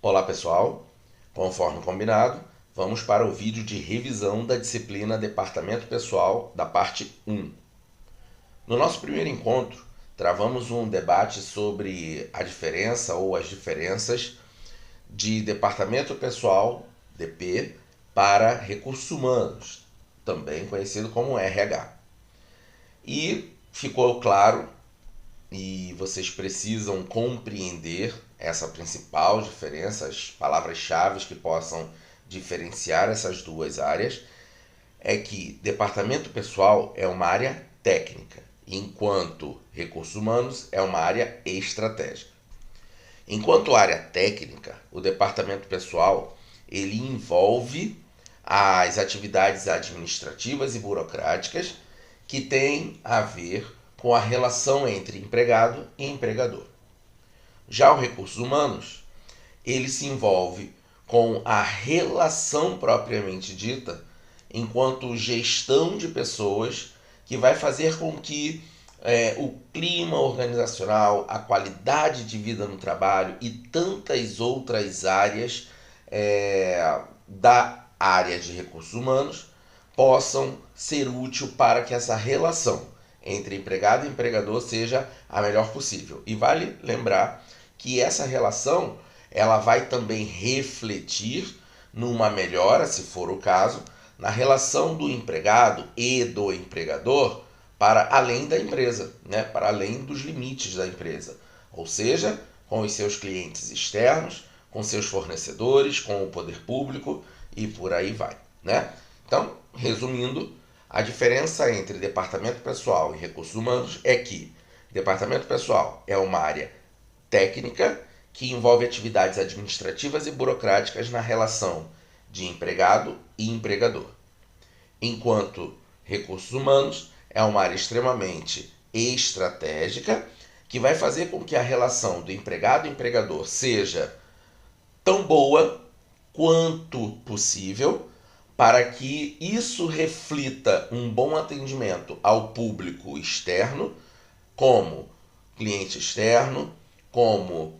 Olá pessoal, conforme combinado, vamos para o vídeo de revisão da disciplina Departamento Pessoal da parte 1. No nosso primeiro encontro, travamos um debate sobre a diferença ou as diferenças de Departamento Pessoal, DP, para Recursos Humanos, também conhecido como RH. E ficou claro, e vocês precisam compreender essa principal diferença, as palavras-chave que possam diferenciar essas duas áreas, é que departamento pessoal é uma área técnica, enquanto recursos humanos é uma área estratégica. Enquanto área técnica, o departamento pessoal ele envolve as atividades administrativas e burocráticas que têm a ver com a relação entre empregado e empregador. Já o recursos humanos, ele se envolve com a relação propriamente dita, enquanto gestão de pessoas, que vai fazer com que o clima organizacional, a qualidade de vida no trabalho e tantas outras áreas da área de recursos humanos possam ser úteis para que essa relação entre empregado e empregador seja a melhor possível. E vale lembrar que essa relação ela vai também refletir numa melhora, se for o caso, na relação do empregado e do empregador para além da empresa, né? Para além dos limites da empresa. Ou seja, com os seus clientes externos, com seus fornecedores, com o poder público e por aí vai, né? Então, resumindo, a diferença entre departamento pessoal e recursos humanos é que departamento pessoal é uma área técnica que envolve atividades administrativas e burocráticas na relação de empregado e empregador, enquanto recursos humanos é uma área extremamente estratégica que vai fazer com que a relação do empregado e empregador seja tão boa quanto possível para que isso reflita um bom atendimento ao público externo, como cliente externo, como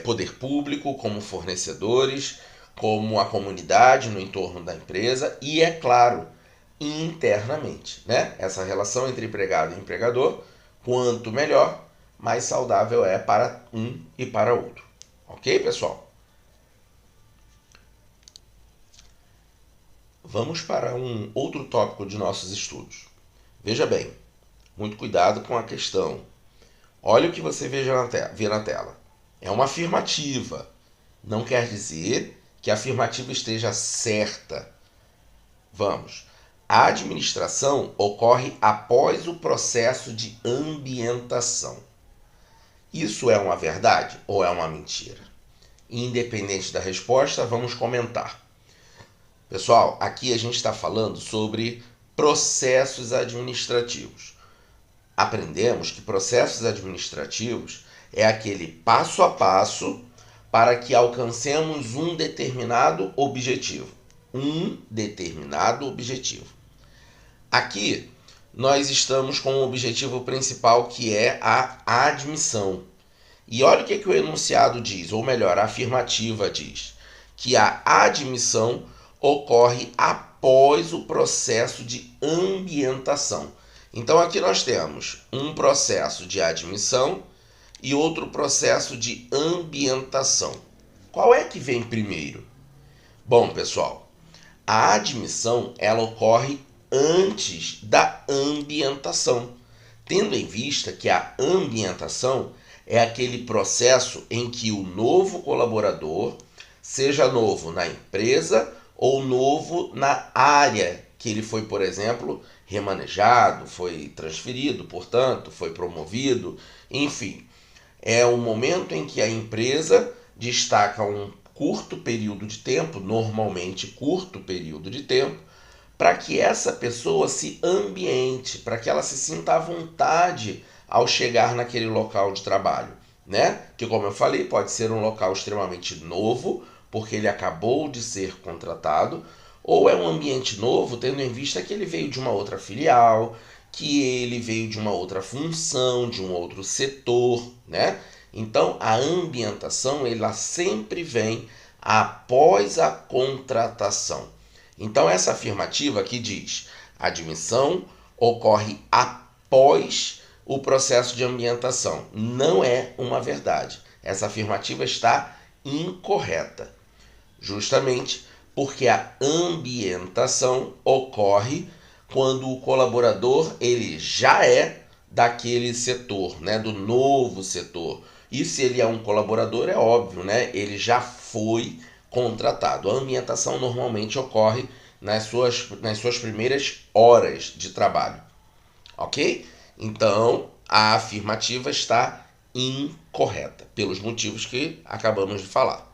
poder público, como fornecedores, como a comunidade no entorno da empresa e, é claro, internamente, né? Essa relação entre empregado e empregador, quanto melhor, mais saudável é para um e para outro. Ok, pessoal? Vamos para um outro tópico de nossos estudos. Veja bem, muito cuidado com a questão. Olha o que você vê na tela. É uma afirmativa. Não quer dizer que a afirmativa esteja certa. Vamos. A administração ocorre após o processo de ambientação. Isso é uma verdade ou é uma mentira? Independente da resposta, vamos comentar. Pessoal, aqui a gente está falando sobre processos administrativos. Aprendemos que processos administrativos é aquele passo a passo para que alcancemos um determinado objetivo. Aqui nós estamos com o objetivo principal, que é a admissão. E olha o que o enunciado diz, ou melhor, a afirmativa diz, que a admissão ocorre após o processo de ambientação. Então aqui nós temos um processo de admissão e outro processo de ambientação. Qual é que vem primeiro? Bom, pessoal, a admissão ela ocorre antes da ambientação, tendo em vista que a ambientação é aquele processo em que o novo colaborador, seja novo na empresa ou novo na área que ele foi, por exemplo, remanejado, foi transferido, portanto, foi promovido, enfim. É o momento em que a empresa destaca um curto período de tempo, normalmente curto período de tempo, para que essa pessoa se ambiente, para que ela se sinta à vontade ao chegar naquele local de trabalho, né? Que, como eu falei, pode ser um local extremamente novo, porque ele acabou de ser contratado, ou é um ambiente novo, tendo em vista que ele veio de uma outra filial, que ele veio de uma outra função, de um outro setor, né? Então, a ambientação ela sempre vem após a contratação. Então, essa afirmativa aqui diz: a admissão ocorre após o processo de ambientação. Não é uma verdade. Essa afirmativa está incorreta, justamente porque a ambientação ocorre quando o colaborador ele já é daquele setor, né, do novo setor. E se ele é um colaborador, é óbvio, né, ele já foi contratado. A ambientação normalmente ocorre nas suas primeiras horas de trabalho, ok? Então, a afirmativa está incorreta, pelos motivos que acabamos de falar.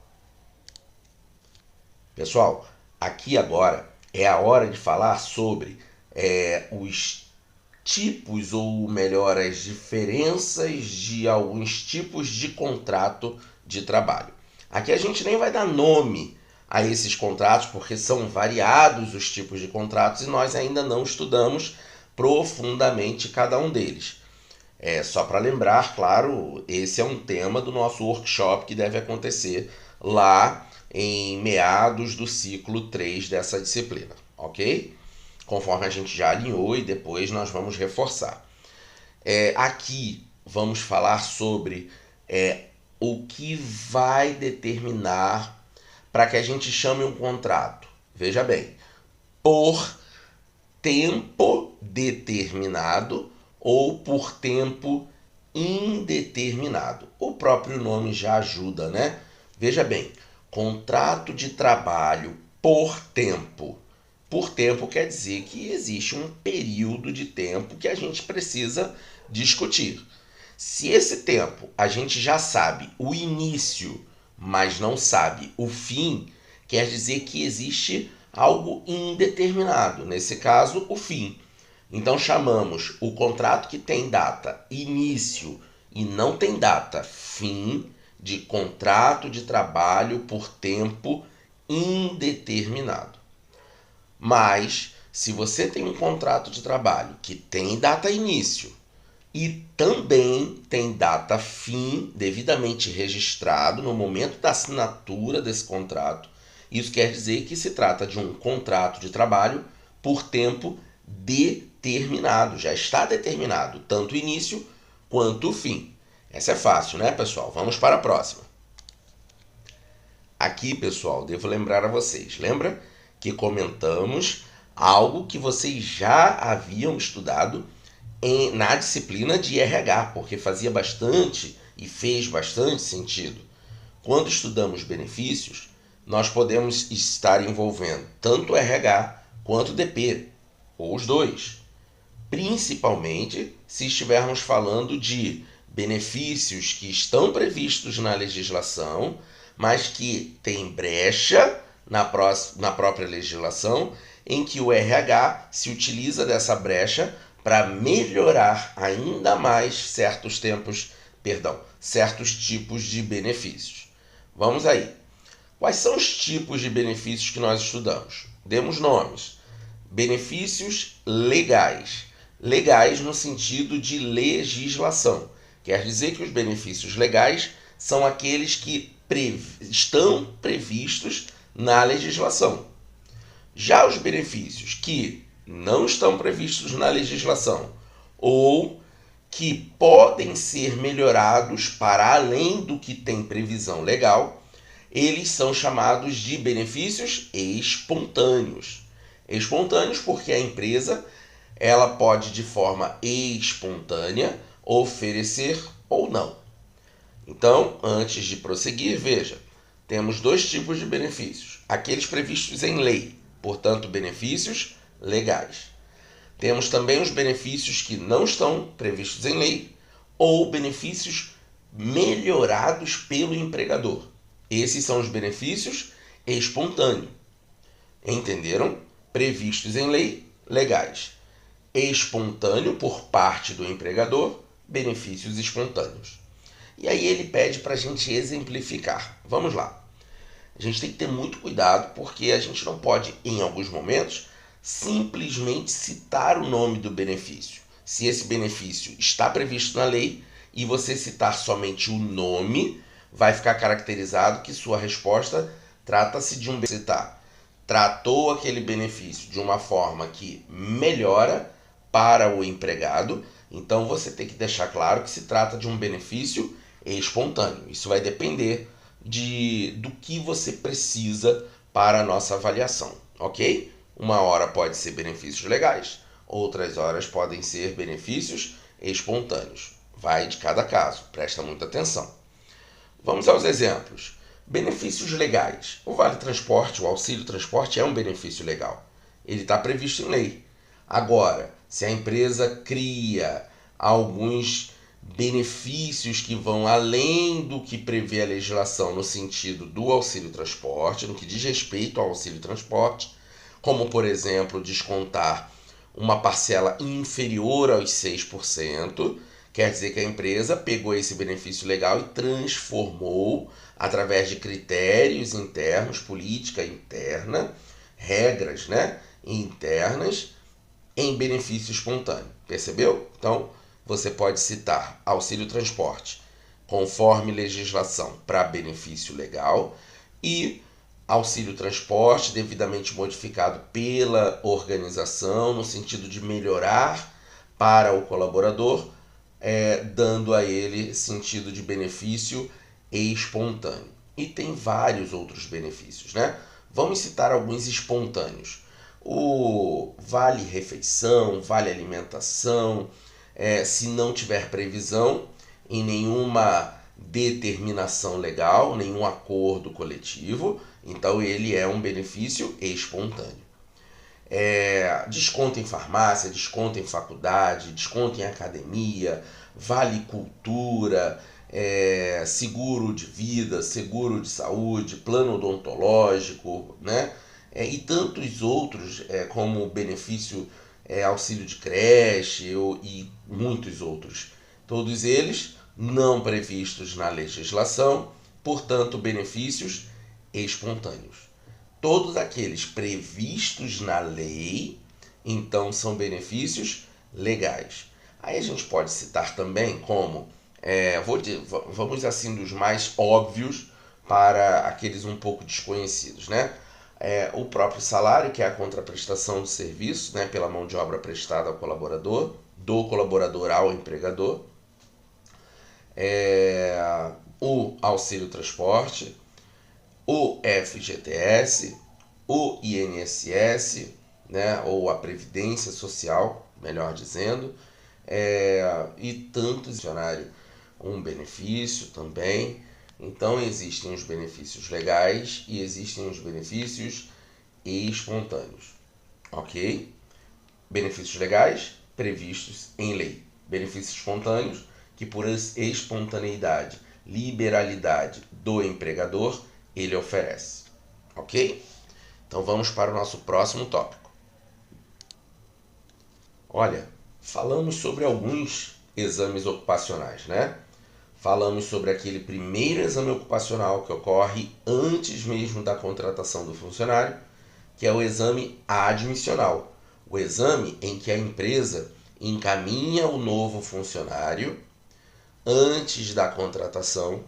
Pessoal, aqui agora é a hora de falar sobre os tipos, ou melhor, as diferenças de alguns tipos de contrato de trabalho. Aqui a gente nem vai dar nome a esses contratos, porque são variados os tipos de contratos e nós ainda não estudamos profundamente cada um deles. Só para lembrar, claro, esse é um tema do nosso workshop que deve acontecer lá em meados do ciclo 3 dessa disciplina, ok? Conforme a gente já alinhou e depois nós vamos reforçar. Aqui vamos falar sobre o que vai determinar para que a gente chame um contrato. Veja bem, por tempo determinado ou por tempo indeterminado. O próprio nome já ajuda, né? Veja bem, contrato de trabalho por tempo. Por tempo quer dizer que existe um período de tempo que a gente precisa discutir. Se esse tempo a gente já sabe o início, mas não sabe o fim, quer dizer que existe algo indeterminado, nesse caso, o fim. Então chamamos o contrato que tem data início e não tem data fim de contrato de trabalho por tempo indeterminado. Mas, se você tem um contrato de trabalho que tem data início e também tem data fim devidamente registrado no momento da assinatura desse contrato, isso quer dizer que se trata de um contrato de trabalho por tempo determinado. Já está determinado tanto o início quanto o fim. Essa é fácil, né, pessoal? Vamos para a próxima. Aqui, pessoal, devo lembrar a vocês. Lembra que comentamos algo que vocês já haviam estudado na disciplina de RH, porque fazia bastante e fez bastante sentido. Quando estudamos benefícios, nós podemos estar envolvendo tanto RH quanto DP, ou os dois. Principalmente se estivermos falando de benefícios que estão previstos na legislação, mas que tem brecha na própria legislação, em que o RH se utiliza dessa brecha para melhorar ainda mais certos tipos de benefícios. Vamos aí. Quais são os tipos de benefícios que nós estudamos? Demos nomes. Benefícios legais. Legais no sentido de legislação. Quer dizer que os benefícios legais são aqueles que estão previstos na legislação. Já os benefícios que não estão previstos na legislação ou que podem ser melhorados para além do que tem previsão legal, eles são chamados de benefícios espontâneos. Espontâneos porque a empresa ela pode de forma espontânea oferecer ou não. Então, antes de prosseguir, veja, temos dois tipos de benefícios. Aqueles previstos em lei, portanto, benefícios legais. Temos também os benefícios que não estão previstos em lei ou benefícios melhorados pelo empregador. Esses são os benefícios espontâneos. Entenderam? Previstos em lei, legais. Espontâneo por parte do empregador, benefícios espontâneos. E aí ele pede para a gente exemplificar. Vamos lá. A gente tem que ter muito cuidado porque a gente não pode, em alguns momentos, simplesmente citar o nome do benefício. Se esse benefício está previsto na lei e você citar somente o nome, vai ficar caracterizado que sua resposta trata-se de um citar. Tratou aquele benefício de uma forma que melhora para o empregado, então você tem que deixar claro que se trata de um benefício espontâneo. Isso vai depender do que você precisa para a nossa avaliação, ok? Uma hora pode ser benefícios legais, outras horas podem ser benefícios espontâneos. Vai de cada caso, presta muita atenção. Vamos aos exemplos. Benefícios legais. O Vale Transporte, o Auxílio Transporte é um benefício legal. Ele está previsto em lei. Agora, se a empresa cria alguns benefícios que vão além do que prevê a legislação no sentido do auxílio transporte, no que diz respeito ao auxílio transporte, como, por exemplo, descontar uma parcela inferior aos 6%, quer dizer que a empresa pegou esse benefício legal e transformou, através de critérios internos, política interna, regras, internas, em benefício espontâneo. Percebeu? Então, você pode citar auxílio transporte conforme legislação para benefício legal e auxílio transporte devidamente modificado pela organização no sentido de melhorar para o colaborador, dando a ele sentido de benefício espontâneo. E tem vários outros benefícios, né? Vamos citar alguns espontâneos. O vale refeição, vale alimentação, se não tiver previsão em nenhuma determinação legal, nenhum acordo coletivo, então ele é um benefício espontâneo. Desconto em farmácia, desconto em faculdade, desconto em academia, vale cultura, seguro de vida, seguro de saúde, plano odontológico, né? E tantos outros, como benefício auxílio de creche e muitos outros. Todos eles não previstos na legislação, portanto, benefícios espontâneos. Todos aqueles previstos na lei, então, são benefícios legais. Aí a gente pode citar também como, vamos assim, dos mais óbvios para aqueles um pouco desconhecidos, né? O próprio salário, que é a contraprestação do serviço, né, pela mão de obra prestada ao colaborador, do colaborador ao empregador, o auxílio transporte, o FGTS, o INSS, né, ou a Previdência Social, melhor dizendo, e tantos funcionários, um benefício também. Então existem os benefícios legais e existem os benefícios espontâneos, ok? Benefícios legais previstos em lei, benefícios espontâneos que por espontaneidade, liberalidade do empregador ele oferece, ok? Então vamos para o nosso próximo tópico. Olha, falamos sobre alguns exames ocupacionais, né? Falamos sobre aquele primeiro exame ocupacional que ocorre antes mesmo da contratação do funcionário, que é o exame admissional. O exame em que a empresa encaminha o novo funcionário antes da contratação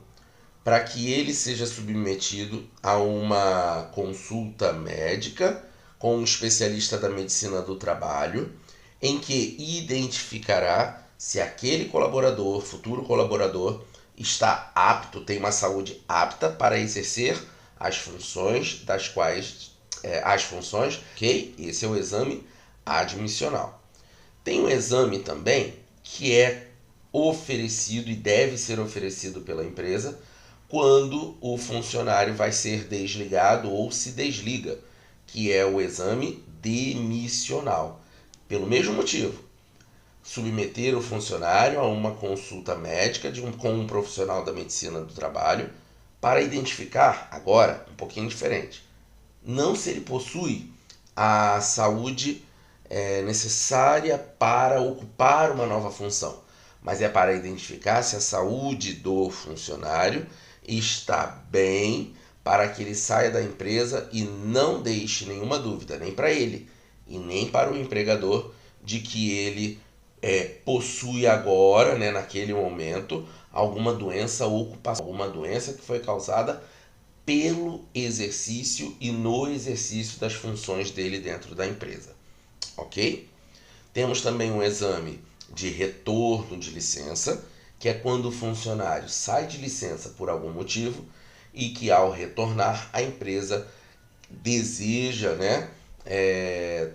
para que ele seja submetido a uma consulta médica com um especialista da medicina do trabalho, em que identificará se aquele colaborador, futuro colaborador, está apto, tem uma saúde apta para exercer as funções ok? Esse é o exame admissional. Tem um exame também que é oferecido e deve ser oferecido pela empresa quando o funcionário vai ser desligado ou se desliga, que é o exame demissional. Pelo mesmo motivo, submeter o funcionário a uma consulta médica com um profissional da medicina do trabalho para identificar, agora, um pouquinho diferente, não se ele possui a saúde necessária para ocupar uma nova função, mas é para identificar se a saúde do funcionário está bem para que ele saia da empresa e não deixe nenhuma dúvida, nem para ele e nem para o empregador, de que ele possui agora, né, naquele momento, alguma doença ocupacional, alguma doença que foi causada pelo exercício e no exercício das funções dele dentro da empresa, ok? Temos também um exame de retorno de licença, que é quando o funcionário sai de licença por algum motivo e que ao retornar a empresa deseja, né,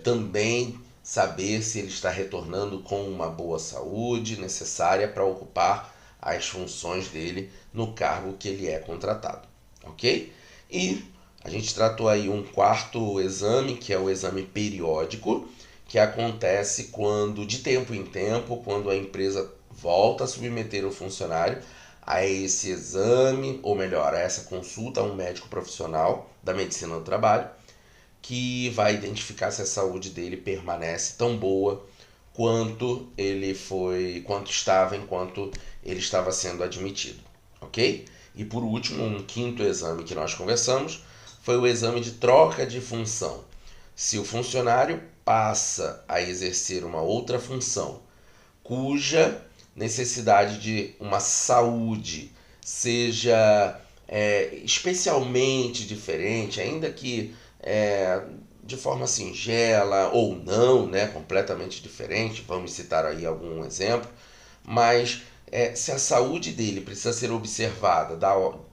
também saber se ele está retornando com uma boa saúde necessária para ocupar as funções dele no cargo que ele é contratado, ok? E a gente tratou aí um quarto exame, que é o exame periódico, que acontece quando, de tempo em tempo, quando a empresa volta a submeter o funcionário a esse exame, ou melhor, a essa consulta a um médico profissional da medicina do trabalho, que vai identificar se a saúde dele permanece tão boa enquanto ele estava sendo admitido, ok? E por último, um quinto exame que nós conversamos foi o exame de troca de função. Se o funcionário passa a exercer uma outra função cuja necessidade de uma saúde seja especialmente diferente, ainda que de forma singela ou não, né, completamente diferente, vamos citar aí algum exemplo, mas se a saúde dele precisa ser observada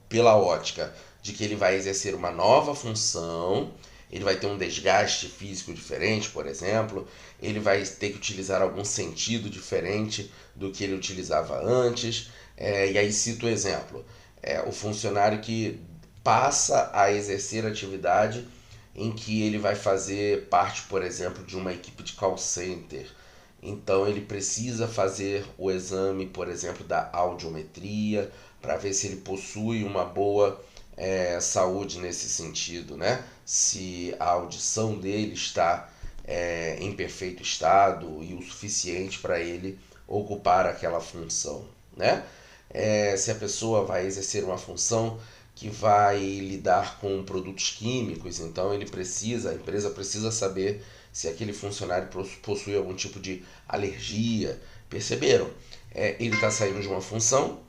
pela ótica de que ele vai exercer uma nova função, ele vai ter um desgaste físico diferente, por exemplo, ele vai ter que utilizar algum sentido diferente do que ele utilizava antes. E aí cito o exemplo, o funcionário que passa a exercer atividade em que ele vai fazer parte, por exemplo, de uma equipe de call center. Então ele precisa fazer o exame, por exemplo, da audiometria, para ver se ele possui uma boa saúde nesse sentido, né? Se a audição dele está em perfeito estado e o suficiente para ele ocupar aquela função, né? Se a pessoa vai exercer uma função que vai lidar com produtos químicos, então a empresa precisa saber se aquele funcionário possui algum tipo de alergia. Perceberam? Ele está saindo de uma função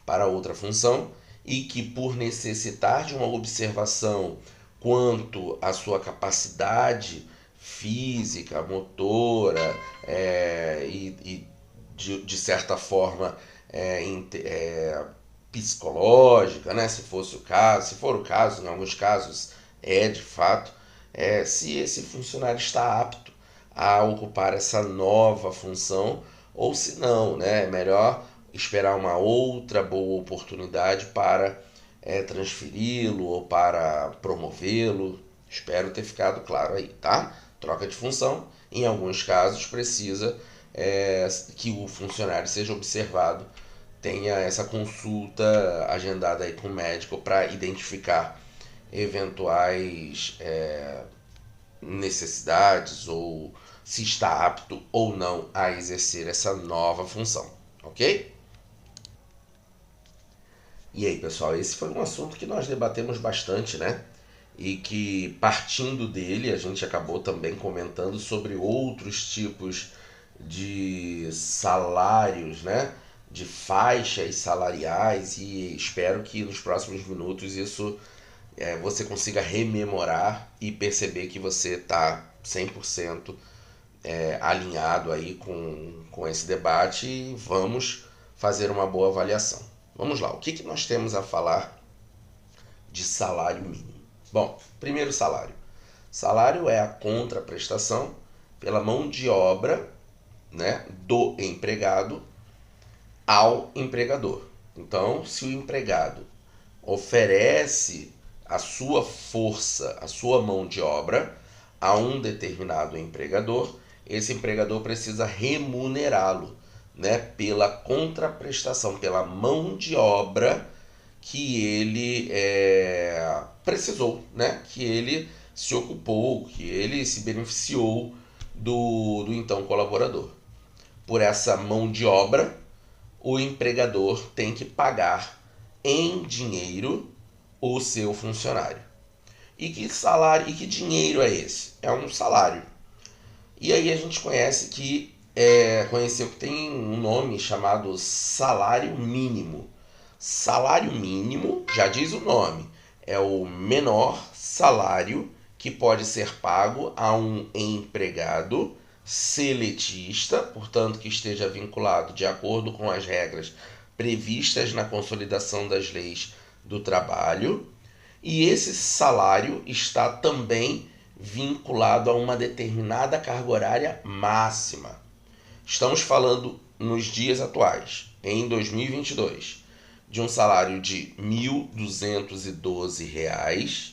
para outra função e que, por necessitar de uma observação quanto à sua capacidade física, motora e de certa forma psicológica, né? Se for o caso, em alguns casos de fato, se esse funcionário está apto a ocupar essa nova função ou se não, né? É melhor esperar uma outra boa oportunidade para transferi-lo ou para promovê-lo. Espero ter ficado claro aí, tá? Troca de função, em alguns casos, precisa que o funcionário seja observado, tenha essa consulta agendada aí com o médico para identificar eventuais necessidades ou se está apto ou não a exercer essa nova função, ok? E aí, pessoal, esse foi um assunto que nós debatemos bastante, né? E que, partindo dele, a gente acabou também comentando sobre outros tipos de salários, né? De faixas salariais, e espero que nos próximos minutos isso você consiga rememorar e perceber que você está 100% alinhado aí com esse debate e vamos fazer uma boa avaliação. Vamos lá, o que nós temos a falar de salário mínimo? Bom, primeiro salário. Salário é a contraprestação pela mão de obra, né, do empregado ao empregador. Então, se o empregado oferece a sua força, a sua mão de obra a um determinado empregador, esse empregador precisa remunerá-lo, né, pela contraprestação, pela mão de obra que ele precisou, né, que ele se ocupou, que ele se beneficiou do então colaborador. Por essa mão de obra, o empregador tem que pagar em dinheiro o seu funcionário. E que salário e que dinheiro é esse? É um salário. E aí a gente conhece que conheceu que tem um nome chamado salário mínimo. Salário mínimo, já diz o nome, é o menor salário que pode ser pago a um empregado seletista, portanto que esteja vinculado de acordo com as regras previstas na consolidação das leis do trabalho, e esse salário está também vinculado a uma determinada carga horária máxima. Estamos falando nos dias atuais, em 2022, de um salário de R$ 1.212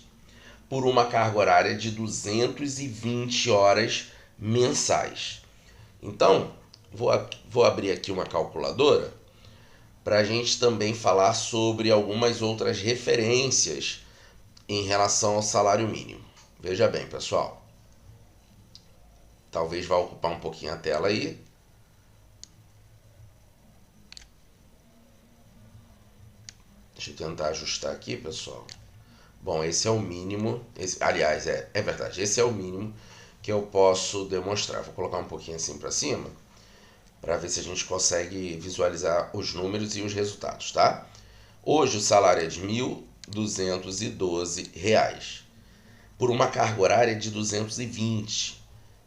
por uma carga horária de 220 horas mensais. Então, vou abrir aqui uma calculadora para a gente também falar sobre algumas outras referências em relação ao salário mínimo. Veja bem, pessoal. Talvez vá ocupar um pouquinho a tela aí. Deixa eu tentar ajustar aqui, pessoal. Bom, esse é o mínimo. Aliás, é verdade. Esse é o mínimo que eu posso demonstrar. Vou colocar um pouquinho assim para cima, para ver se a gente consegue visualizar os números e os resultados, tá? Hoje o salário é de R$ 1.212 por uma carga horária de 220.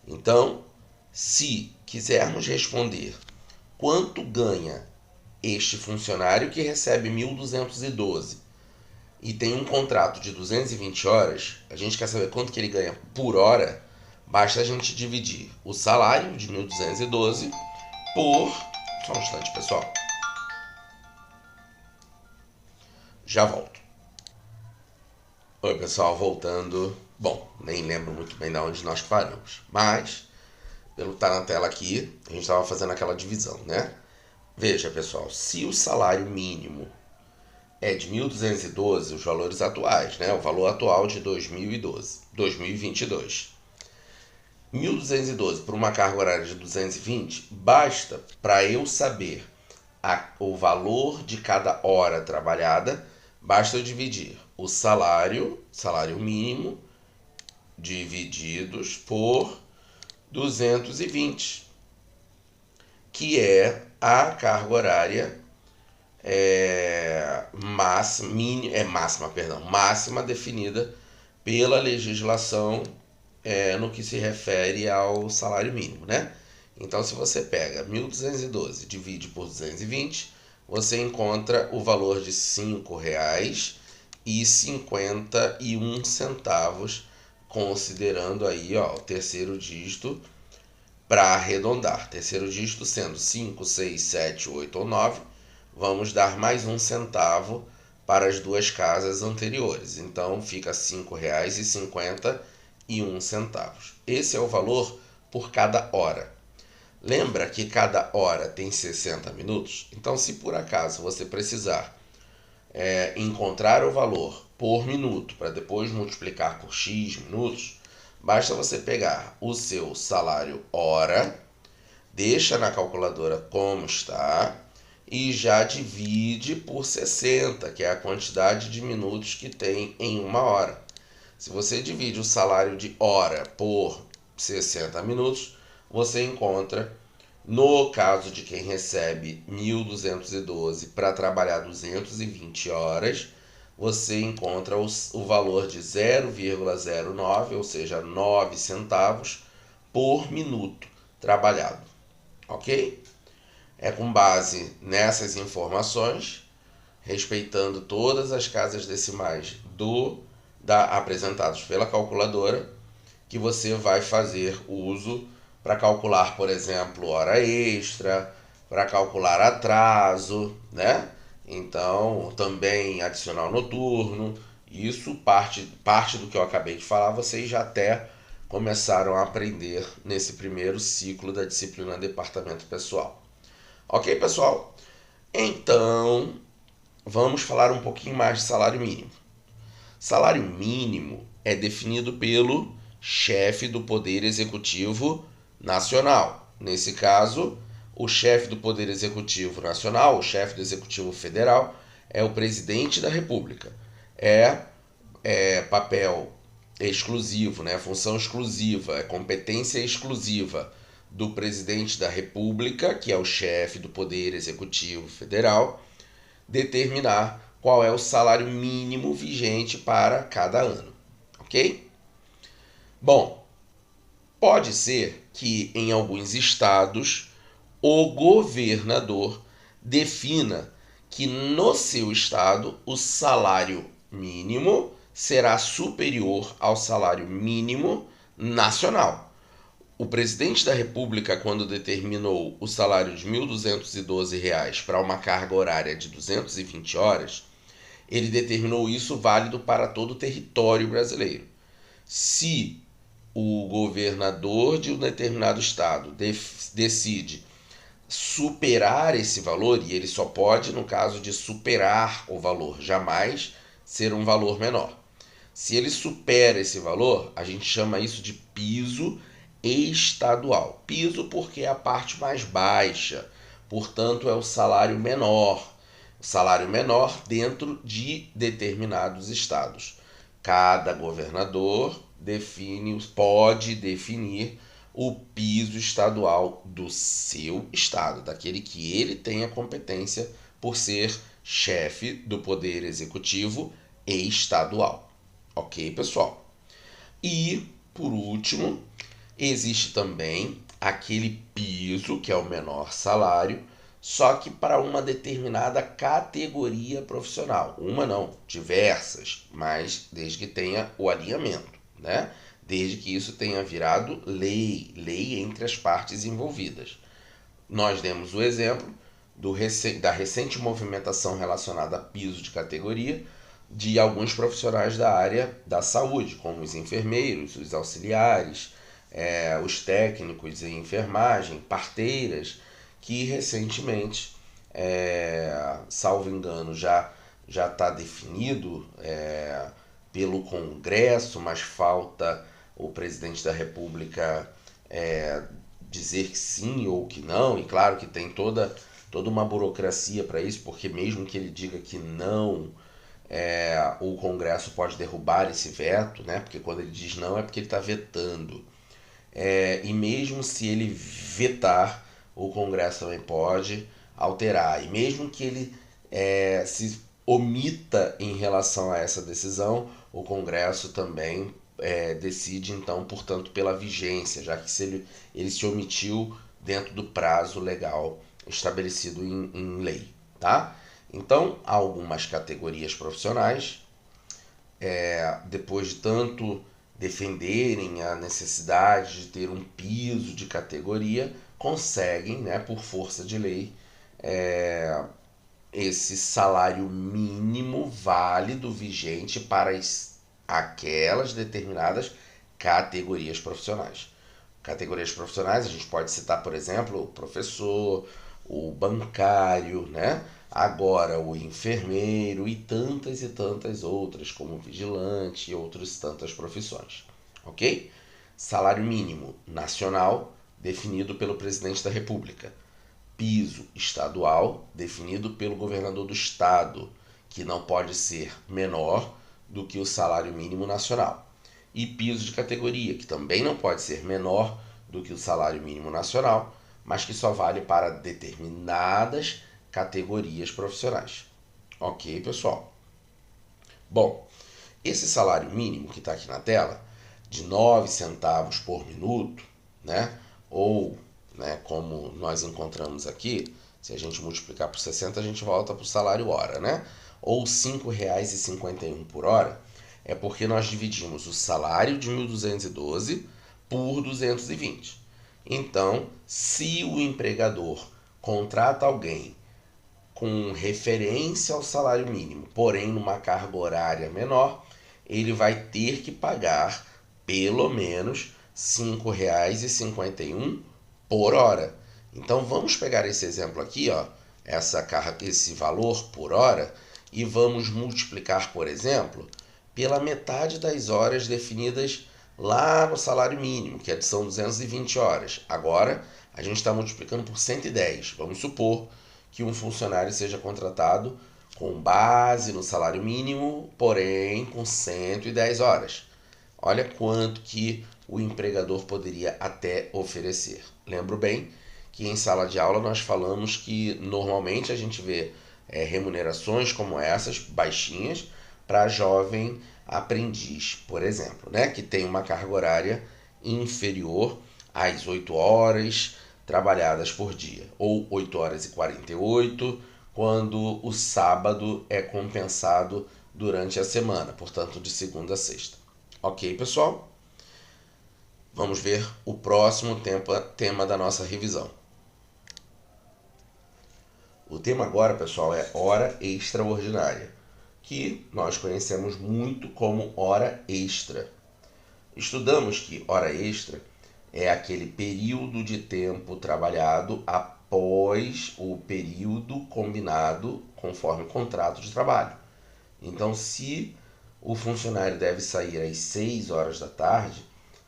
Então, se quisermos responder quanto ganha este funcionário que recebe 1.212 e tem um contrato de 220 horas, a gente quer saber quanto que ele ganha por hora, basta a gente dividir o salário de 1.212 por... Só um instante, pessoal. Já volto. Oi, pessoal, voltando. Bom, nem lembro muito bem de onde nós paramos, mas pelo que tá na tela aqui, a gente estava fazendo aquela divisão, né? Veja, pessoal, se o salário mínimo é de 1.212, os valores atuais, né? O valor atual de 2022. 1.212 por uma carga horária de 220, basta para eu saber o valor de cada hora trabalhada, basta eu dividir o salário mínimo, divididos por 220, que é a carga horária máxima definida pela legislação no que se refere ao salário mínimo, né? Então, se você pega 1.212 divide por 220, você encontra o valor de R$ 5,51, considerando aí o terceiro dígito para arredondar. Terceiro dígito sendo 5, 6, 7, 8 ou 9, vamos dar mais um centavo para as duas casas anteriores. Então fica R$ 5,51. Esse é o valor por cada hora. Lembra que cada hora tem 60 minutos? Então, se por acaso você precisar encontrar o valor por minuto para depois multiplicar por X minutos, basta você pegar o seu salário hora, deixa na calculadora como está e já divide por 60, que é a quantidade de minutos que tem em uma hora. Se você divide o salário de hora por 60 minutos, você encontra, no caso de quem recebe 1.212 para trabalhar 220 horas, você encontra o valor de 0,09, ou seja, 9 centavos por minuto trabalhado, ok? É com base nessas informações, respeitando todas as casas decimais apresentados pela calculadora, que você vai fazer uso para calcular, por exemplo, hora extra, para calcular atraso, né? Então, também adicional noturno. Isso parte do que eu acabei de falar, vocês já até começaram a aprender nesse primeiro ciclo da disciplina Departamento Pessoal. Ok, pessoal? Então, vamos falar um pouquinho mais de salário mínimo. Salário mínimo é definido pelo chefe do Poder Executivo Nacional. Nesse caso, o chefe do Poder Executivo Nacional, o chefe do Executivo Federal, é o presidente da República. É papel exclusivo, né? Função exclusiva, é competência exclusiva do presidente da República, que é o chefe do Poder Executivo Federal, determinar qual é o salário mínimo vigente para cada ano, ok? Bom, pode ser que em alguns estados o governador defina que no seu estado o salário mínimo será superior ao salário mínimo nacional. O presidente da República, quando determinou o salário de R$ 1.212 para uma carga horária de 220 horas, ele determinou isso válido para todo o território brasileiro. Se o governador de um determinado estado decide superar esse valor, e ele só pode no caso de superar o valor, jamais ser um valor menor. Se ele supera esse valor, a gente chama isso de piso estadual. Piso porque é a parte mais baixa, portanto é o salário menor. O salário menor dentro de determinados estados. Cada governador pode definir o piso estadual do seu estado, daquele que ele tem a competência por ser chefe do Poder Executivo estadual. Ok, pessoal? E, por último, existe também aquele piso, que é o menor salário, só que para uma determinada categoria profissional. Uma não, diversas, mas desde que tenha o alinhamento, né? Desde que isso tenha virado lei entre as partes envolvidas. Nós demos o exemplo da recente movimentação relacionada a piso de categoria de alguns profissionais da área da saúde, como os enfermeiros, os auxiliares, os técnicos em enfermagem, parteiras, que recentemente, salvo engano, já está definido pelo Congresso, mas falta o presidente da República dizer que sim ou que não, e claro que tem toda uma burocracia para isso, porque mesmo que ele diga que não, o Congresso pode derrubar esse veto, né? Porque quando ele diz não é porque ele está vetando. E mesmo se ele vetar, o Congresso também pode alterar. E mesmo que ele se omita em relação a essa decisão, o Congresso também decide, então, portanto, pela vigência, já que ele se omitiu dentro do prazo legal estabelecido em lei, tá? Então, há algumas categorias profissionais, depois de tanto defenderem a necessidade de ter um piso de categoria, conseguem, né, por força de lei, esse salário mínimo válido, vigente para aquelas determinadas categorias profissionais. Categorias profissionais, a gente pode citar, por exemplo, o professor, o bancário, né? Agora o enfermeiro e tantas outras, como vigilante e outras tantas profissões. Ok? Salário mínimo nacional, definido pelo presidente da República. Piso estadual, definido pelo governador do estado, que não pode ser menor do que o salário mínimo nacional. E piso de categoria, que também não pode ser menor do que o salário mínimo nacional, mas que só vale para determinadas categorias profissionais. Ok, pessoal? Bom, esse salário mínimo que está aqui na tela, de 9 centavos por minuto, né? Ou, né, como nós encontramos aqui, se a gente multiplicar por 60, a gente volta para o salário hora, né? Ou R$ 5,51 por hora, é porque nós dividimos o salário de 1.212 por 220. Então, se o empregador contrata alguém com referência ao salário mínimo, porém numa carga horária menor, ele vai ter que pagar pelo menos R$ 5,51 por hora. Então vamos pegar esse exemplo aqui, ó, esse valor por hora, e vamos multiplicar, por exemplo, pela metade das horas definidas lá no salário mínimo, que são 220 horas. Agora a gente está multiplicando por 110. Vamos supor que um funcionário seja contratado com base no salário mínimo, porém com 110 horas. Olha quanto que o empregador poderia até oferecer. Lembro bem que em sala de aula nós falamos que normalmente a gente vê remunerações como essas, baixinhas, para jovem aprendiz, por exemplo, né? Que tem uma carga horária inferior às 8 horas trabalhadas por dia, ou 8 horas e 48, quando o sábado é compensado durante a semana, portanto de segunda a sexta. Ok, pessoal? Vamos ver o próximo tema da nossa revisão. O tema agora, pessoal, é hora extraordinária, que nós conhecemos muito como hora extra. Estudamos que hora extra é aquele período de tempo trabalhado após o período combinado conforme o contrato de trabalho. Então, se o funcionário deve sair às 6 horas da tarde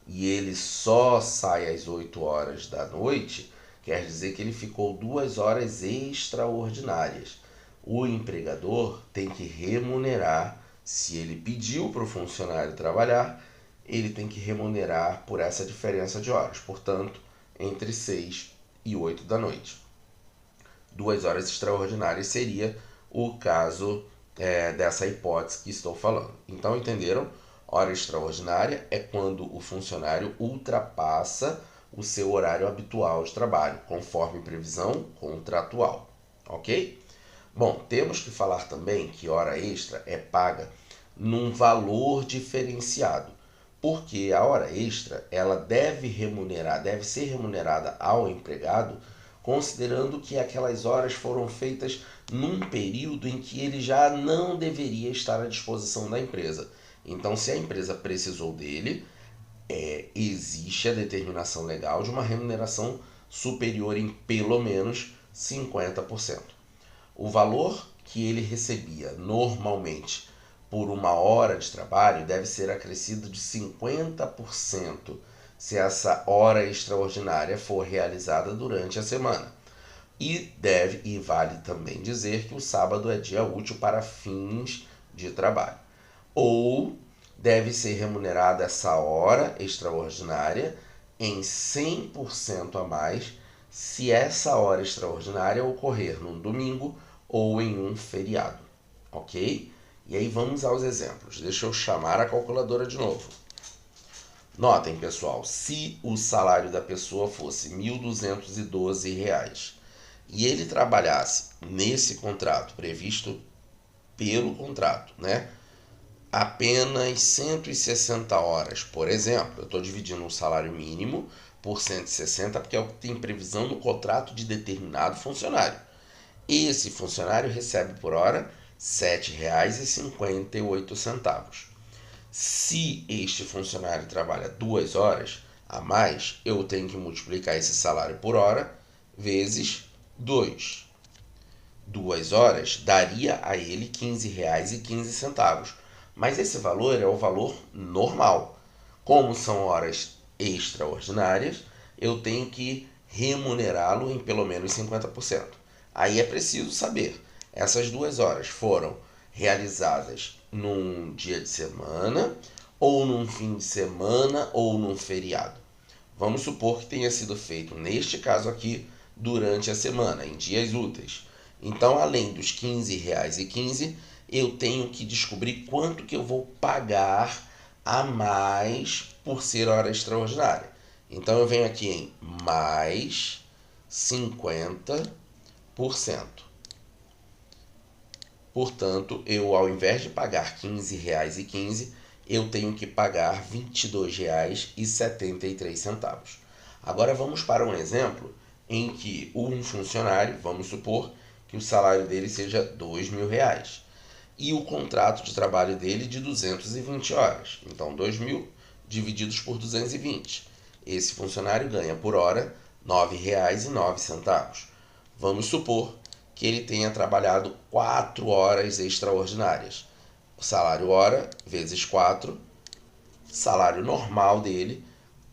e ele só sai às 8 horas da noite, quer dizer que ele ficou 2 horas extraordinárias. O empregador tem que remunerar, se ele pediu para o funcionário trabalhar, ele tem que remunerar por essa diferença de horas, portanto, entre 6 e 8 da noite. 2 horas extraordinárias seria o caso dessa hipótese que estou falando. Então, entenderam? Hora extraordinária é quando o funcionário ultrapassa o seu horário habitual de trabalho, conforme previsão contratual. Ok? Bom, temos que falar também que hora extra é paga num valor diferenciado, porque a hora extra ela deve ser remunerada ao empregado, considerando que aquelas horas foram feitas num período em que ele já não deveria estar à disposição da empresa. Então, se a empresa precisou dele, existe a determinação legal de uma remuneração superior em pelo menos 50%. O valor que ele recebia normalmente por uma hora de trabalho deve ser acrescido de 50% se essa hora extraordinária for realizada durante a semana. E vale também dizer que o sábado é dia útil para fins de trabalho. Ou deve ser remunerada essa hora extraordinária em 100% a mais se essa hora extraordinária ocorrer num domingo ou em um feriado, ok? E aí vamos aos exemplos. Deixa eu chamar a calculadora de novo. Notem, pessoal, se o salário da pessoa fosse R$ 1.212 e ele trabalhasse nesse contrato previsto pelo contrato, né? Apenas 160 horas, por exemplo, eu estou dividindo um salário mínimo por 160 porque é o que tem previsão no contrato de determinado funcionário. Esse funcionário recebe por hora R$ 7,58. Se este funcionário trabalha 2 horas a mais, eu tenho que multiplicar esse salário por hora vezes 2. 2 horas daria a ele R$ 15,15. Mas esse valor é o valor normal. Como são horas extraordinárias, eu tenho que remunerá-lo em pelo menos 50%. Aí é preciso saber, essas 2 horas foram realizadas num dia de semana, ou num fim de semana, ou num feriado. Vamos supor que tenha sido feito, neste caso aqui, durante a semana, em dias úteis. Então, além dos R$ 15,15, eu tenho que descobrir quanto que eu vou pagar a mais por ser hora extraordinária. Então, eu venho aqui em mais 50%. Portanto, eu, ao invés de pagar R$ 15,15, eu tenho que pagar R$ 22,73. Agora vamos para um exemplo em que um funcionário, vamos supor que o salário dele seja R$ 2.000 e o contrato de trabalho dele de 220 horas. Então, 2.000 divididos por 220. Esse funcionário ganha por hora R$ 9,09. Vamos supor que ele tenha trabalhado 4 horas extraordinárias. O salário hora vezes 4, salário normal dele,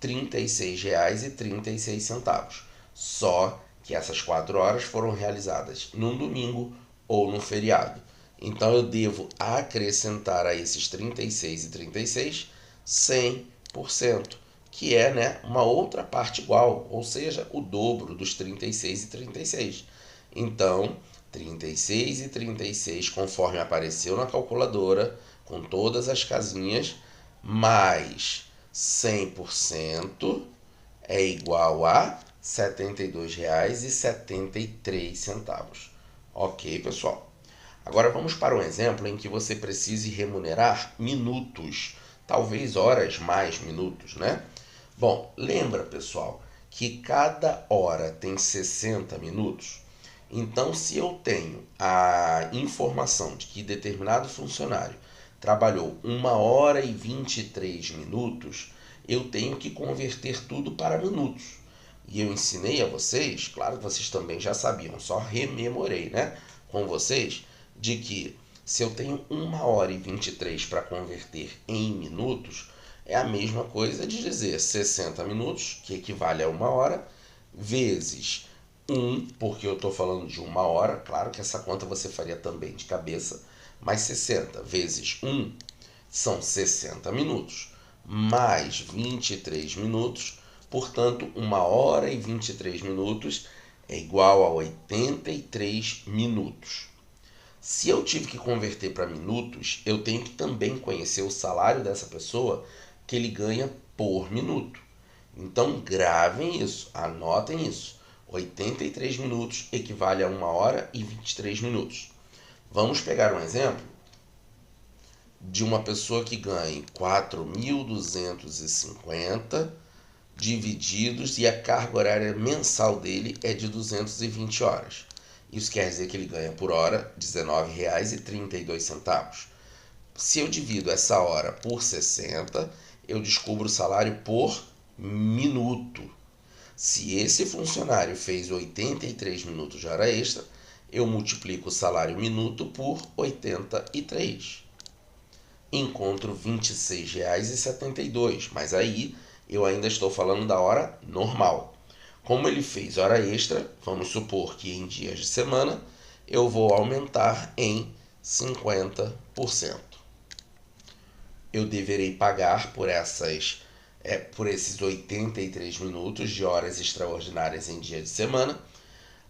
R$ 36,36. Só que essas 4 horas foram realizadas num domingo ou num feriado. Então eu devo acrescentar a esses 36,36 100%, que é, né, uma outra parte igual, ou seja, o dobro dos 36 e 36. Então, 36 e 36, conforme apareceu na calculadora, com todas as casinhas, mais 100% é igual a R$ 72,73. Ok, pessoal? Agora vamos para um exemplo em que você precise remunerar minutos, talvez horas mais minutos, né? Bom, lembra, pessoal, que cada hora tem 60 minutos? Então, se eu tenho a informação de que determinado funcionário trabalhou 1 hora e 23 minutos, eu tenho que converter tudo para minutos. E eu ensinei a vocês, claro que vocês também já sabiam, só rememorei, né, com vocês, de que se eu tenho 1 hora e 23 para converter em minutos, é a mesma coisa de dizer 60 minutos, que equivale a 1 hora, vezes 1, porque eu estou falando de 1 hora, claro que essa conta você faria também de cabeça, mas 60 vezes 1 são 60 minutos, mais 23 minutos, portanto, 1 hora e 23 minutos é igual a 83 minutos. Se eu tive que converter para minutos, eu tenho que também conhecer o salário dessa pessoa que ele ganha por minuto. Então, gravem isso, anotem isso. 83 minutos equivale a 1 hora e 23 minutos. Vamos pegar um exemplo de uma pessoa que ganhe 4.250 divididos e a carga horária mensal dele é de 220 horas. Isso quer dizer que ele ganha por hora R$ 19,32. Se eu divido essa hora por 60, eu descubro o salário por minuto. Se esse funcionário fez 83 minutos de hora extra, eu multiplico o salário minuto por 83. Encontro R$ 26,72, mas aí eu ainda estou falando da hora normal. Como ele fez hora extra, vamos supor que em dias de semana, eu vou aumentar em 50%. Eu deverei pagar por esses 83 minutos de horas extraordinárias em dia de semana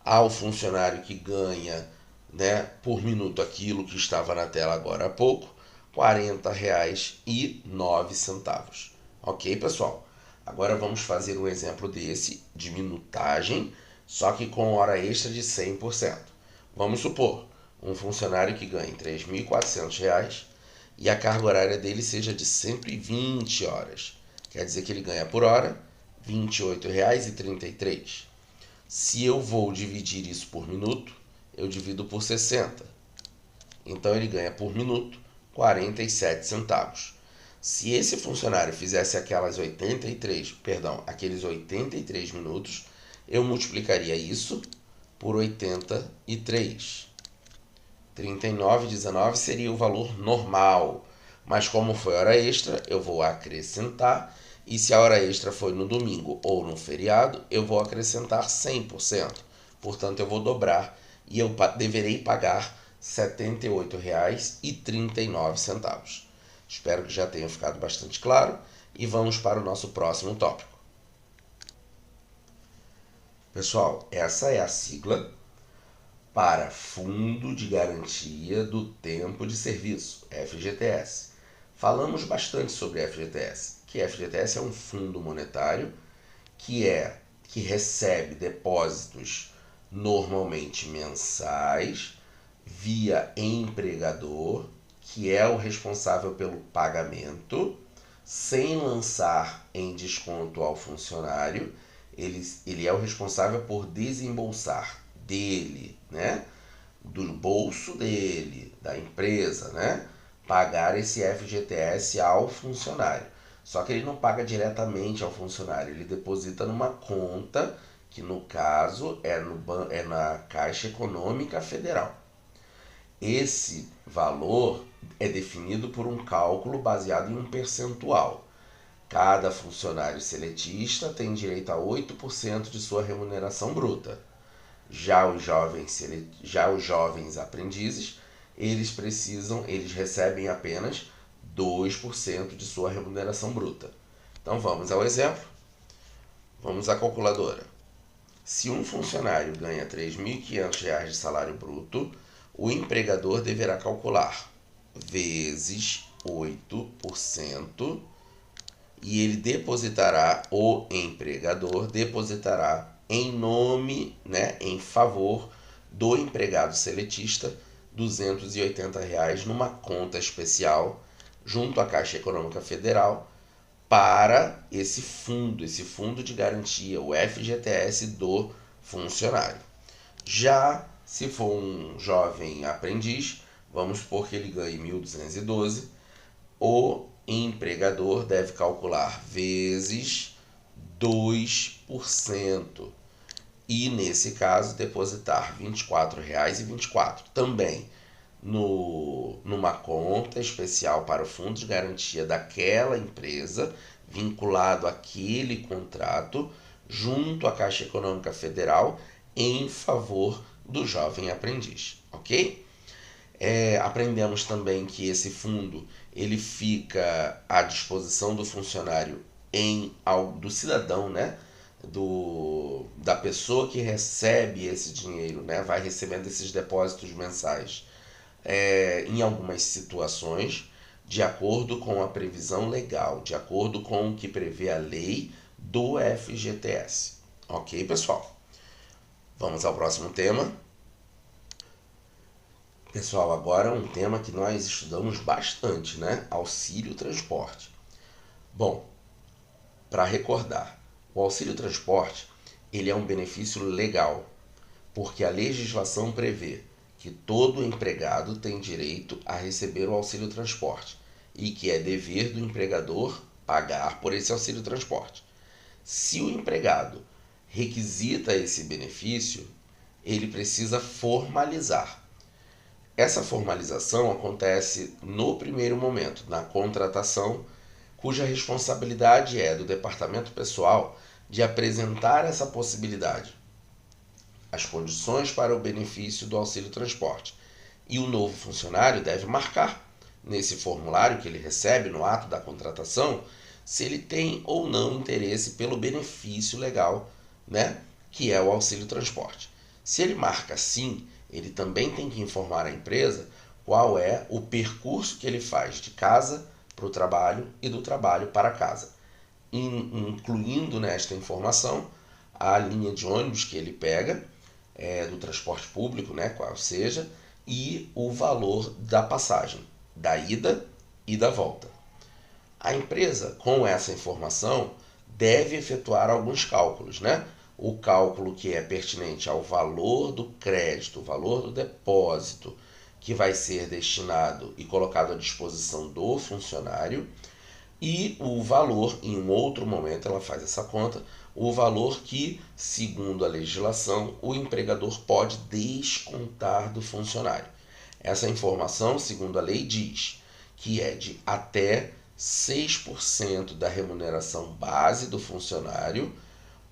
ao funcionário que ganha, né, por minuto aquilo que estava na tela agora há pouco, R$ 40,09. Ok, pessoal? Agora vamos fazer um exemplo desse de minutagem, só que com hora extra de 100%. Vamos supor um funcionário que ganhe R$ 3.400 e a carga horária dele seja de 120 horas. Quer dizer que ele ganha por hora R$ 28,33. Se eu vou dividir isso por minuto, eu divido por 60. Então ele ganha por minuto 47 centavos. Se esse funcionário fizesse aqueles 83 minutos, eu multiplicaria isso por 83. 39,19 seria o valor normal, mas como foi hora extra, eu vou acrescentar, e se a hora extra foi no domingo ou no feriado, eu vou acrescentar 100%. Portanto, eu vou dobrar e eu deverei pagar R$ 78,39. Espero que já tenha ficado bastante claro e vamos para o nosso próximo tópico. Pessoal, essa é a sigla para Fundo de Garantia do Tempo de Serviço, FGTS. Falamos bastante sobre FGTS, que FGTS é um fundo monetário que recebe depósitos normalmente mensais via empregador, que é o responsável pelo pagamento, sem lançar em desconto ao funcionário. Ele é o responsável por desembolsar dele, né, do bolso dele, da empresa, né, pagar esse FGTS ao funcionário. Só que ele não paga diretamente ao funcionário, ele deposita numa conta que no caso é na Caixa Econômica Federal. Esse valor é definido por um cálculo baseado em um percentual. Cada funcionário seletista tem direito a 8% de sua remuneração bruta. Já os jovens aprendizes, eles recebem apenas 2% de sua remuneração bruta. Então vamos ao exemplo. Vamos à calculadora. Se um funcionário ganha R$ 3.500 de salário bruto, o empregador deverá calcular vezes 8% e ele depositará, o empregador depositará em nome, em favor do empregado seletista, R$ 280 numa conta especial junto à Caixa Econômica Federal para esse fundo de garantia, o FGTS do funcionário. Já se for um jovem aprendiz, vamos supor que ele ganhe 1.212, o empregador deve calcular vezes 2% e, nesse caso, depositar R$ 24,24 também numa conta especial para o fundo de garantia daquela empresa, vinculado àquele contrato, junto à Caixa Econômica Federal, em favor do jovem aprendiz, ok? Aprendemos também que esse fundo ele fica à disposição do funcionário, do cidadão, da pessoa que recebe esse dinheiro, vai recebendo esses depósitos mensais, em algumas situações, de acordo com a previsão legal, de acordo com o que prevê a lei do FGTS. Ok, pessoal? Vamos ao próximo tema. Pessoal, agora um tema que nós estudamos bastante, Auxílio transporte. Bom, para recordar, o auxílio transporte ele é um benefício legal, porque a legislação prevê que todo empregado tem direito a receber o auxílio transporte e que é dever do empregador pagar por esse auxílio transporte. Se o empregado requisita esse benefício, ele precisa formalizar. Essa formalização acontece no primeiro momento, na contratação, cuja responsabilidade é do departamento pessoal de apresentar essa possibilidade, as condições para o benefício do auxílio transporte. E o novo funcionário deve marcar nesse formulário que ele recebe no ato da contratação se ele tem ou não interesse pelo benefício legal, que é o auxílio transporte. Se ele marca sim, ele também tem que informar a empresa qual é o percurso que ele faz de casa para o trabalho e do trabalho para casa, incluindo nesta informação a linha de ônibus que ele pega, do transporte público, qual seja, e o valor da passagem, da ida e da volta. A empresa, com essa informação, deve efetuar alguns cálculos, O cálculo que é pertinente ao valor do crédito, o valor do depósito, que vai ser destinado e colocado à disposição do funcionário, e o valor, em um outro momento ela faz essa conta, o valor que, segundo a legislação, o empregador pode descontar do funcionário. Essa informação, segundo a lei, diz que é de até 6% da remuneração base do funcionário,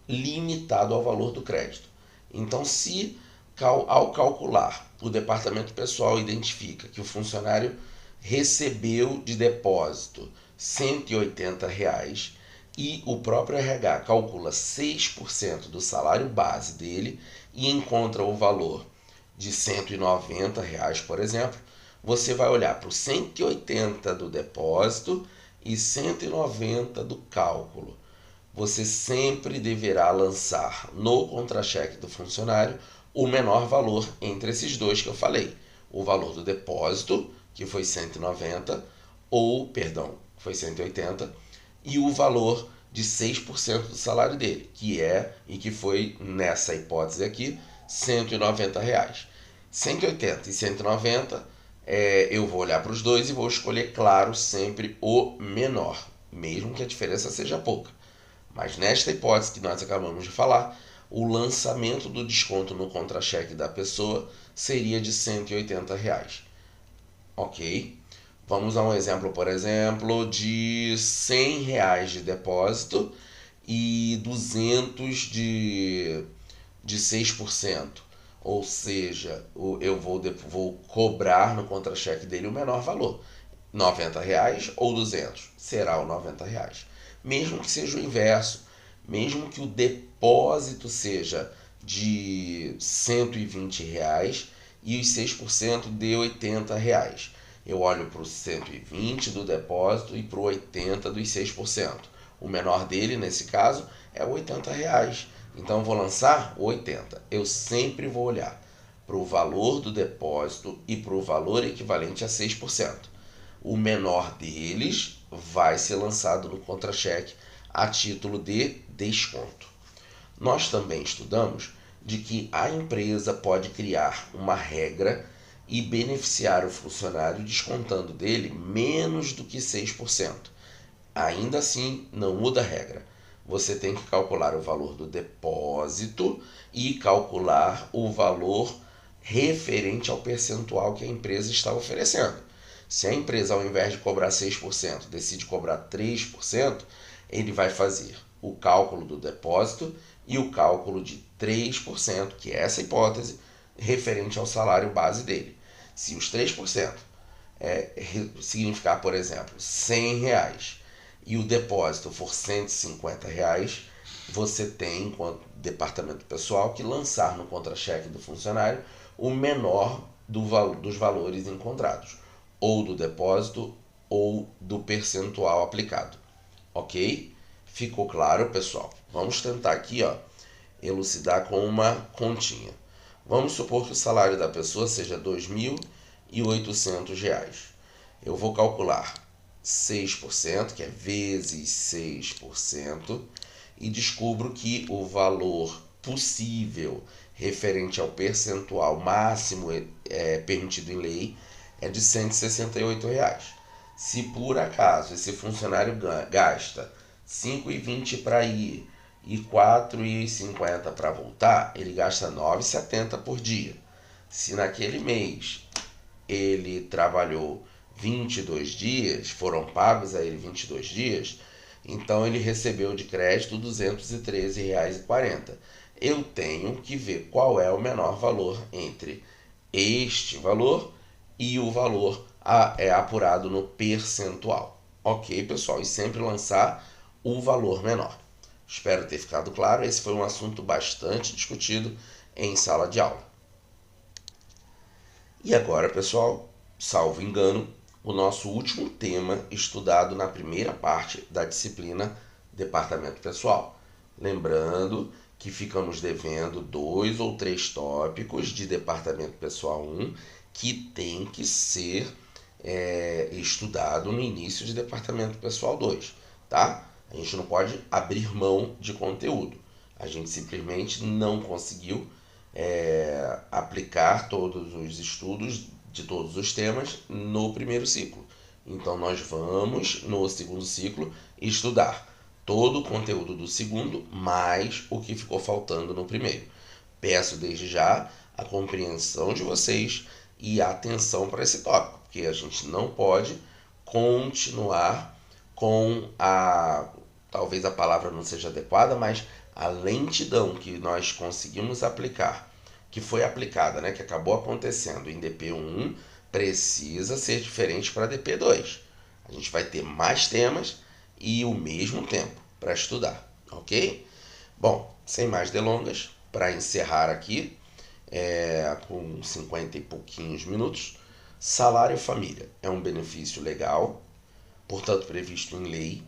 limitado ao valor do crédito. Então, se ao calcular, o departamento pessoal identifica que o funcionário recebeu de depósito R$ 180 e o próprio RH calcula 6% do salário base dele e encontra o valor de R$ 190, por exemplo, você vai olhar para o 180 do depósito e 190 do cálculo. Você sempre deverá lançar no contra-cheque do funcionário o menor valor entre esses dois que eu falei. O valor do depósito, que foi 190, foi 180, e o valor de 6% do salário dele, que foi, nessa hipótese aqui, R$ 190. 180 e 190, eu vou olhar para os dois e vou escolher, claro, sempre o menor, mesmo que a diferença seja pouca. Mas nesta hipótese que nós acabamos de falar, o lançamento do desconto no contra-cheque da pessoa seria de R$ 180. Ok? Vamos a um exemplo, por exemplo, de R$ 100 de depósito e 200 de 6%. Ou seja, eu vou cobrar no contra-cheque dele o menor valor. R$ 90 ou 200? Será o R$ 90. mesmo que seja o inverso, mesmo que o depósito seja de R$ 120 e os 6% de R$ 80. Eu olho para o 120 do depósito e para o 80 dos 6%. O menor dele, nesse caso, é R$ 80. Então, eu vou lançar o 80. Eu sempre vou olhar para o valor do depósito e para o valor equivalente a 6%. O menor deles vai ser lançado no contra-cheque a título de desconto. Nós também estudamos de que a empresa pode criar uma regra e beneficiar o funcionário descontando dele menos do que 6%. Ainda assim, não muda a regra. Você tem que calcular o valor do depósito e calcular o valor referente ao percentual que a empresa está oferecendo. Se a empresa, ao invés de cobrar 6%, decide cobrar 3%, ele vai fazer o cálculo do depósito e o cálculo de 3%, que é essa hipótese, referente ao salário base dele. Se os 3% significar, por exemplo, R$ 100 e o depósito for R$ 150, você tem, enquanto departamento pessoal, que lançar no contra-cheque do funcionário o menor dos valores encontrados, ou do depósito ou do percentual aplicado. Ok? Ficou claro, pessoal? Vamos tentar aqui, elucidar com uma continha. Vamos supor que o salário da pessoa seja R$ 2.800. Eu vou calcular 6%, que é vezes 6%, e descubro que o valor possível referente ao percentual máximo permitido em lei é de R$ 168. Se por acaso esse funcionário gasta R$ 5,20 para ir e R$ 4,50 para voltar, ele gasta R$ 9,70 por dia. Se naquele mês ele trabalhou 22 dias, foram pagos a ele 22 dias, então ele recebeu de crédito R$ 213,40. Eu tenho que ver qual é o menor valor entre este valor e o valor apurado no percentual. Ok, pessoal? E sempre lançar o valor menor. Espero ter ficado claro. Esse foi um assunto bastante discutido em sala de aula. E agora, pessoal, salvo engano, o nosso último tema estudado na primeira parte da disciplina Departamento Pessoal. Lembrando que ficamos devendo 2 ou 3 tópicos de Departamento Pessoal 1 que tem que ser estudado no início de Departamento Pessoal 2, tá? A gente não pode abrir mão de conteúdo. A gente simplesmente não conseguiu aplicar todos os estudos de todos os temas no primeiro ciclo. Então nós vamos no segundo ciclo estudar todo o conteúdo do segundo, mais o que ficou faltando no primeiro. Peço desde já a compreensão de vocês e a atenção para esse tópico, porque a gente não pode continuar com talvez a palavra não seja adequada, mas a lentidão que nós conseguimos aplicar, que foi aplicada, que acabou acontecendo em DP1, precisa ser diferente para DP2. A gente vai ter mais temas e o mesmo tempo para estudar, ok? Bom, sem mais delongas, para encerrar aqui, com 50 e pouquinhos minutos, salário família é um benefício legal, portanto previsto em lei,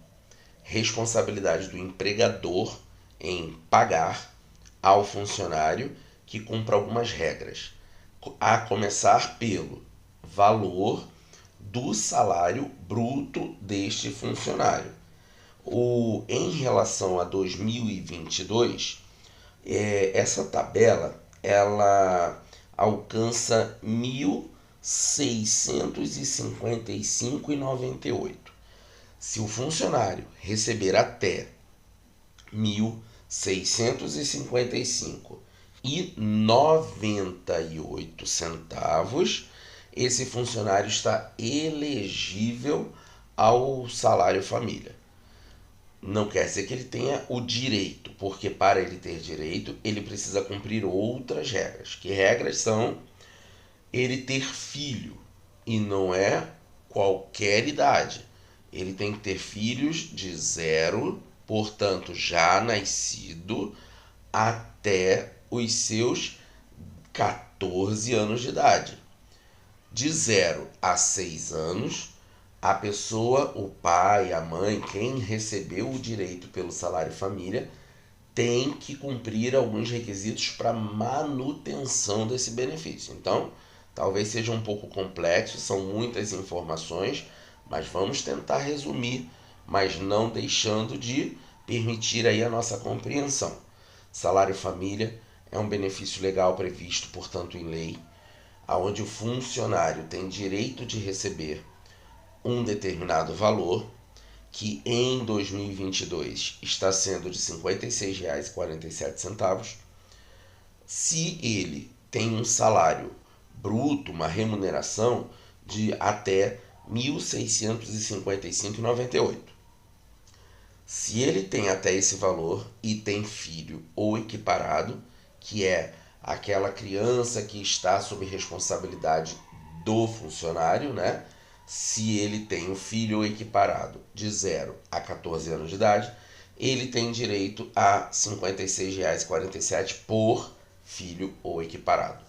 responsabilidade do empregador em pagar ao funcionário que cumpra algumas regras, a começar pelo valor do salário bruto deste funcionário. Em relação a 2022, essa tabela ela alcança R$ 1.655,98. Se o funcionário receber até R$ 1.655,98, esse funcionário está elegível ao salário família. Não quer dizer que ele tenha o direito, porque para ele ter direito, ele precisa cumprir outras regras. Que regras são ele ter filho, e não é qualquer idade. ele tem que ter filhos de 0, portanto já nascido, até os seus 14 anos de idade. De 0 a 6 anos, a pessoa, o pai, a mãe, quem recebeu o direito pelo salário família, tem que cumprir alguns requisitos para manutenção desse benefício. Então, talvez seja um pouco complexo, são muitas informações, mas vamos tentar resumir, mas não deixando de permitir aí a nossa compreensão. Salário família é um benefício legal previsto, portanto, em lei, onde o funcionário tem direito de receber um determinado valor, que em 2022 está sendo de R$ 56,47, se ele tem um salário bruto, uma remuneração de até R$ 1.655,98. Se ele tem até esse valor e tem filho ou equiparado, que é aquela criança que está sob responsabilidade do funcionário, né? Se ele tem um filho ou equiparado de 0 a 14 anos de idade, ele tem direito a R$ 56,47 por filho ou equiparado.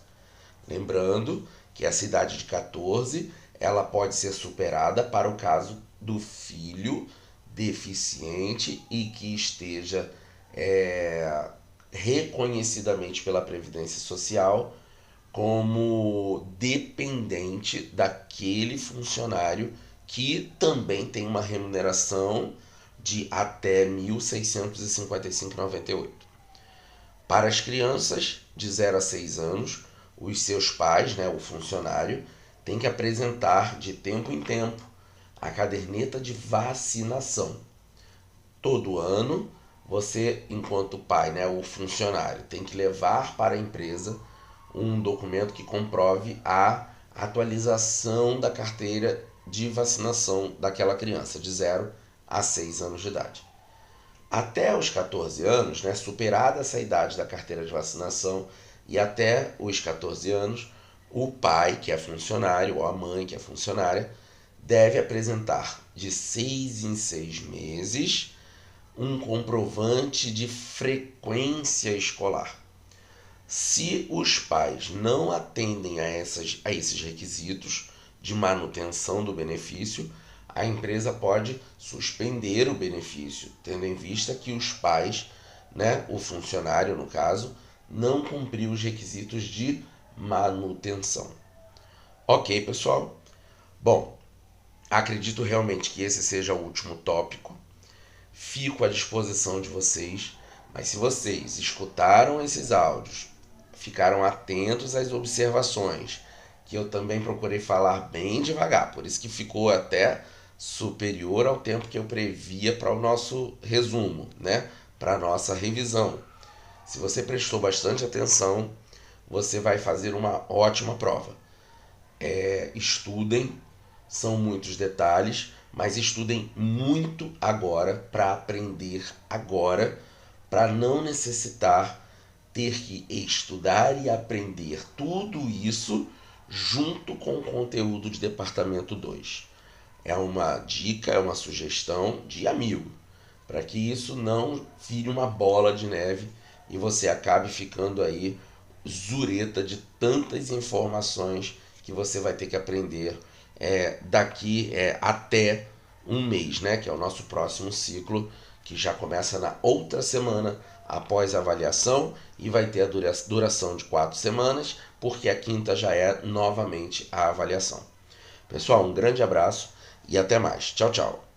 Lembrando que essa idade de 14 ela pode ser superada para o caso do filho deficiente e que esteja reconhecidamente pela Previdência Social como dependente daquele funcionário que também tem uma remuneração de até R$ 1.655,98. Para as crianças de 0 a 6 anos, os seus pais, né, o funcionário, tem que apresentar de tempo em tempo a caderneta de vacinação. Todo ano, você, enquanto pai, né, o funcionário, tem que levar para a empresa um documento que comprove a atualização da carteira de vacinação daquela criança de 0 a 6 anos de idade. Até os 14 anos, né, superada essa idade da carteira de vacinação, e até os 14 anos, o pai, que é funcionário, ou a mãe, que é funcionária, deve apresentar de 6 em 6 meses um comprovante de frequência escolar. Se os pais não atendem a esses requisitos de manutenção do benefício, a empresa pode suspender o benefício, tendo em vista que os pais, né, o funcionário no caso, não cumpriu os requisitos de manutenção. Ok, pessoal? Bom, acredito realmente que esse seja o último tópico. Fico à disposição de vocês, mas se vocês escutaram esses áudios, ficaram atentos às observações, que eu também procurei falar bem devagar, por isso que ficou até superior ao tempo que eu previa para o nosso resumo, né? Para a nossa revisão. Se você prestou bastante atenção, você vai fazer uma ótima prova. Estudem, são muitos detalhes, mas estudem muito agora para aprender agora, para não necessitar ter que estudar e aprender tudo isso junto com o conteúdo de Departamento 2. É uma dica, é uma sugestão de amigo, para que isso não vire uma bola de neve e você acabe ficando aí zureta de tantas informações que você vai ter que aprender daqui até um mês, né? Que é o nosso próximo ciclo, que já começa na outra semana após a avaliação e vai ter a duração de 4 semanas, porque a quinta já é novamente a avaliação. Pessoal, um grande abraço e até mais. Tchau, tchau.